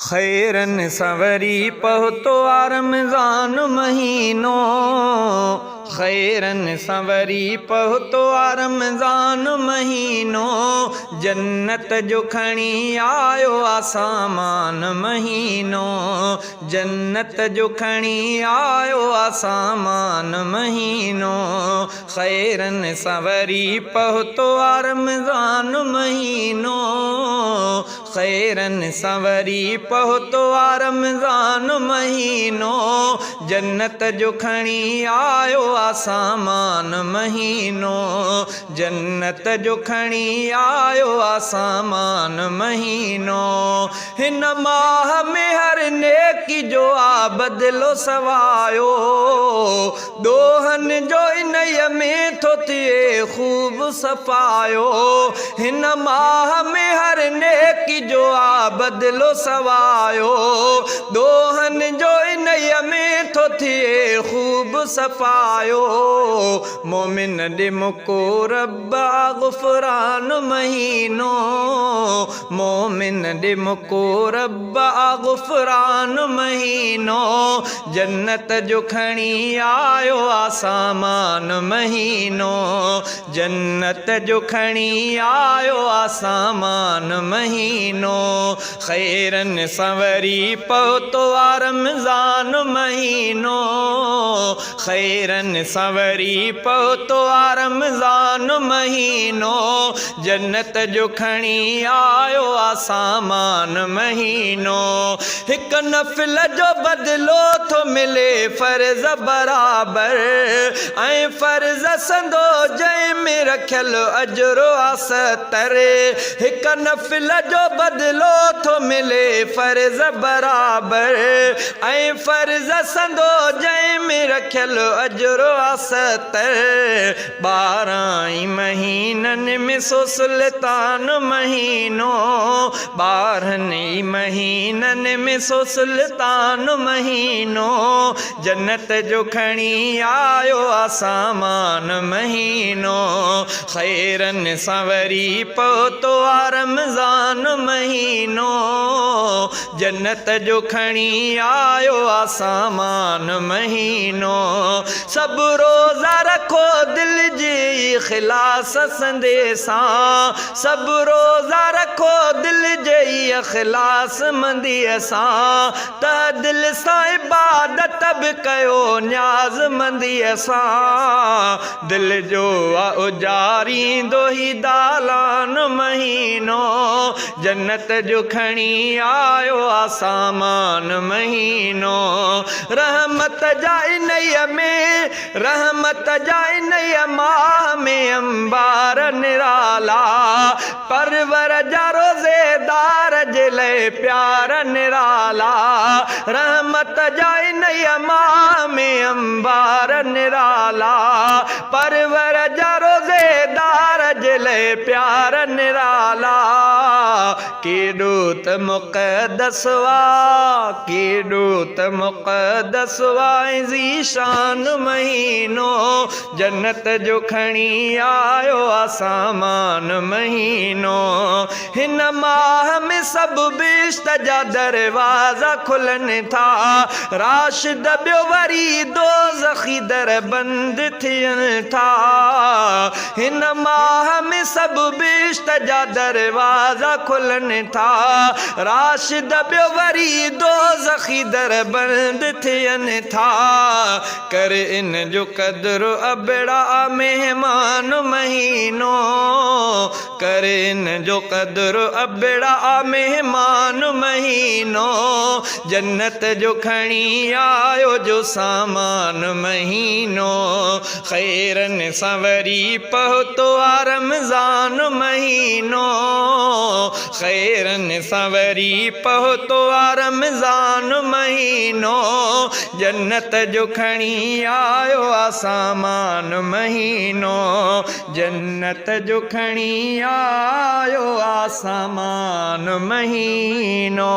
खैरन संवरी पहुतो आ रमज़ान महीनो, खैरन संवरी पहुतो आ रमज़ान महीनो। जन्नत जो खणी आयो आ सामान महीनो, जन्नत जो खणी आयो आ सामान महीनो। खैरन संवरी पहुतो आ रमज़ान महीनो, खैरन संवरी पहुतो आ रमज़ान महीनो। जन्नत जो खणी आयो आ सामान महीनो, जन्नत जो खणी आयो आ सामान महीनो। हिन माह में हर नेकी जो आ बदलो सवायो, दोहन जो इन में थो थिए खूब सफ़ायो। हिन माह में हर नेकी जो आ बदलो सवायो, दोहन जो इन में थो थिए खूब सफ़ायो। मोमिन ॾे मुको रब आ गुफ़रान महीनो, मोमिन ॾे मुको रब आ गुफ़रान महीनो। जन्नत जो खणी आयो आ सामान महीनो, जन्नत जो खणी आयो आ सामान महीनो। खैरन संवरी पहुतो आ रमज़ान महीनो, खैरन संवरी पहुतो आ रमज़ान महीनो। जन्नत जो खणी आयो आ सामान महीनो। हिक नफ़िल जो बदलो थो मिले फ़र्ज़ बराबर, ऐं फ़र्ज़ संदो जंहिं में रखियल अजरो आ 70। हिक नफ़िल जो बदलो थो मिले फ़र्ज़ बराबर, ऐं फ़र्ज़ संदो जंहिं में रखियल अजरो आ 70। 12 महीननि में सो सुल्तान महीनो, 12 महीननि में सो सुल्तान महीनो। जन्नत जो खणी आयो आ सामान महीनो। खैरन संवरी पहुतो आ रमज़ान महीनो, जन्नत जो खणी आयो आ सामान महीनो। सब रोज़ा रखो दिल जी इख़लास संदेसा, सब रोज़ा रखो दिल जी इख़लास मंदीअ सां। त दिल सां इबादत बि कयो न्याज़ मंदीअ सां। दिल जो आ उजारींदो ही दालान महीनो, जन्नत जो खणी आयो आ सामान महीनो। रहमत जा इन्हीअ में, रहमत जा इन्हीअ माह में अंबार निराला, परवर जा रोज़ेदार जे लाइ प्यार निराला। रहमत जा इन्हीअ माह में अंबार निराला, परवर जा रोज़ेदार जे लाइ प्यार निराला। केॾो त मुक़द्दस वा, केॾो त मुक़द्दस वा ज़ीशान महीनो। जन्नत जो खणी आयो आ सामान महीनो। हिन माह में सभु बिश्त जा दरवाज़ा खुलनि था, राशिद ॿियो वरी दोज़खी दर बंदि थियनि था। हिन माह में सभु बिश्त जा दरवाज़ा खुलनि था, राशिद ॿियो वरी दोज़खी दर बंदि थियनि था। कर इन जो क़द्रु अबड़ा मेहमान महीनो, कर इन जो क़द्रु अबड़ा मेहमान महीनो। जन्नत जो खणी आयो जो सामान महीनो। खैरन संवरी पहुतो आ रमज़ान महीनो, खैरन संवरी पहुतो आ रमज़ान महीनो। जन्नत जो खणी आयो आ सामान महीनो, जन्नत जो खणी आयो आ सामान महीनो।